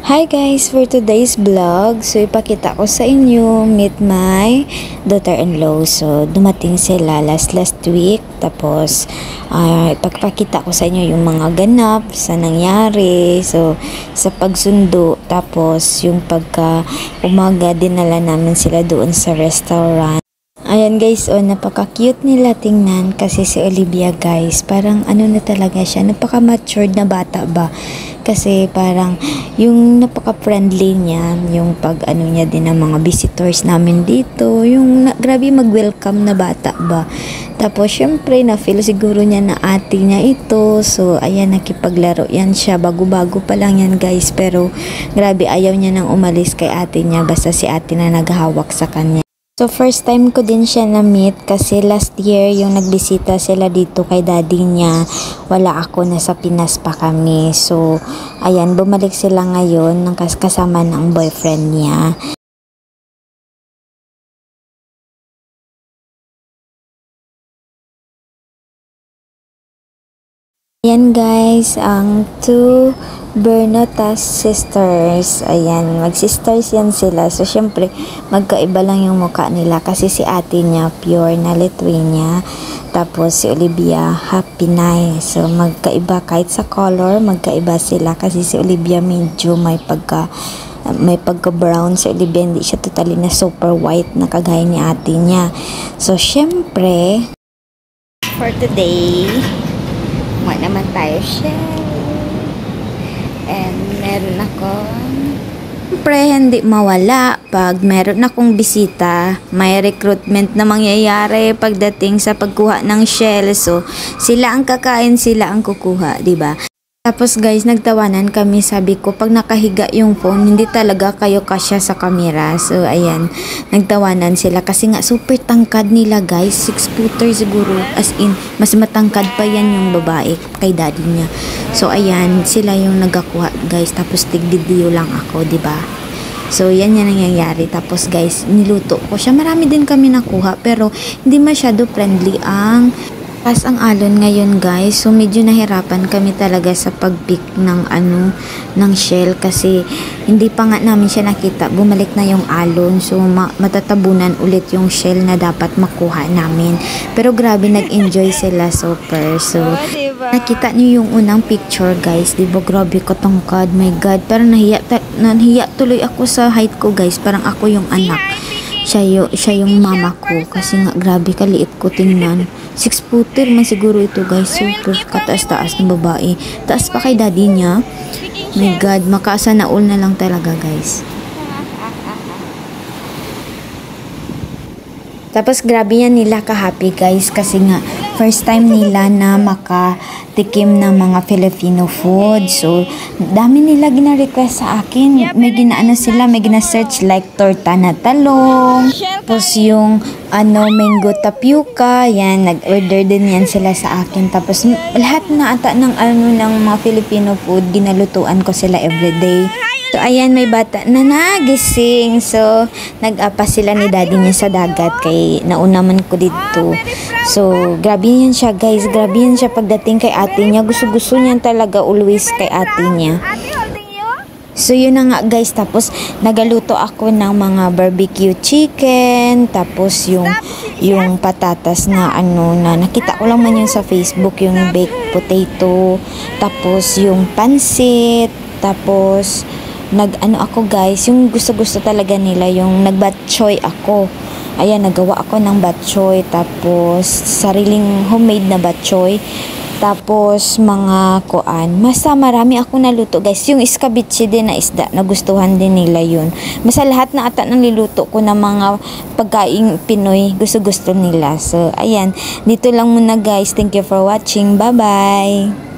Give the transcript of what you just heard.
Hi guys, for today's vlog, so ipakita ko sa inyo, meet my daughter-in-law. So dumating sila last week, tapos ipakita ko sa inyo yung mga ganap sa nangyari, so sa pagsundo, tapos yung pagka umaga dinala namin sila doon sa restaurant. Ayan guys, napaka-cute nila tingnan kasi si Olivia guys, parang ano na talaga siya, napaka-matured na bata ba? Kasi parang yung napaka-friendly niya, yung pag ano niya din ng mga visitors namin dito, yung grabe mag-welcome na bata ba? Tapos syempre na-feel siguro niya na ate niya ito, so ayan nakipaglaro yan siya, bago-bago pa lang yan guys, pero grabe ayaw niya nang umalis kay ate niya, basta si ate na naghahawak sa kanya. So first time ko din siya na-meet kasi last year yung nagbisita sila dito kay daddy niya, wala ako, nasa Pinas pa kami. So ayan, bumalik sila ngayon ng kasama ng boyfriend niya. Ayan guys, ang two Bernotas sisters. Ayan, mag-sisters yan sila. So, syempre, magkaiba lang yung mukha nila kasi si ate niya, pure na Lithuania. Tapos, si Olivia, half Pinay. So, magkaiba kahit sa color, magkaiba sila kasi si Olivia medyo may pagka-brown. Si Olivia, hindi siya totally na super white na kagaya ni ate niya. So, syempre, for today, naman tayo siya. And meron ako, siyempre hindi mawala pag meron akong bisita, may recruitment na mangyayari pagdating sa pagkuha ng shell. So sila ang kakain, sila ang kukuha, di ba? Tapos guys, nagtawanan kami, sabi ko pag nakahiga yung phone, hindi talaga kayo kasya sa camera. So ayan, nagtawanan sila kasi nga super tangkad nila guys, 6-footer siguro, as in mas matangkad pa yan yung babae kay daddy niya. So ayan, sila yung nagakuha guys, tapos tigdidiyo lang ako, di ba? So yan yung nangyayari. Tapos guys, niluto ko siya, marami din kami nakuha pero hindi masyado friendly ang ang alon ngayon guys. So medyo nahirapan kami talaga sa pag-pick ng ng shell kasi hindi pa nga namin siya nakita, bumalik na yung alon. So matatabunan ulit yung shell na dapat makuha namin. Pero grabe, nag-enjoy sila super. So nakita niyo yung unang picture guys, diba? Grabe katangkad, my god, pero nahiya tuloy ako sa height ko guys, parang ako yung anak, siya yung mama ko kasi nga grabe kaliit ko tingnan. 6-footer man siguro ito guys, super kataas-taas ng babae, taas pa kay daddy niya. My god, makaasa na all na lang talaga guys. Tapos grabe yan nila ka-happy guys kasi nga first time nila na makatikim ng mga Filipino food. So dami nila gina-request sa akin. May ginaano sila, may gina-search like torta na talong, tapos yung mango tapioca, yan, nag-order din yan sila sa akin. Tapos lahat na ata ng ng mga Filipino food, ginalutuan ko sila everyday. So ayan, may bata na nagising. So nag-apa sila ni daddy niya sa dagat kay nauna man ko dito. So grabe yan siya guys, grabe yan siya pagdating kay ate niya. Gusto niya talaga always kay ate niya. So yun na nga guys, tapos nagaluto ako ng mga barbecue chicken, tapos yung patatas na na nakita ko lang man yun sa Facebook, yung baked potato, tapos yung pansit, tapos ako guys, yung gusto talaga nila, yung nag-batchoy ako. Ayan, nagawa ako ng batchoy, tapos sariling homemade na batchoy. Tapos mga basta marami ako naluto guys. Yung escabeche din na isda, nagustuhan din nila yun. Basta lahat na ata ng niluto ko ng mga pagkaing Pinoy, gusto nila. So ayan, dito lang muna guys. Thank you for watching. Bye bye.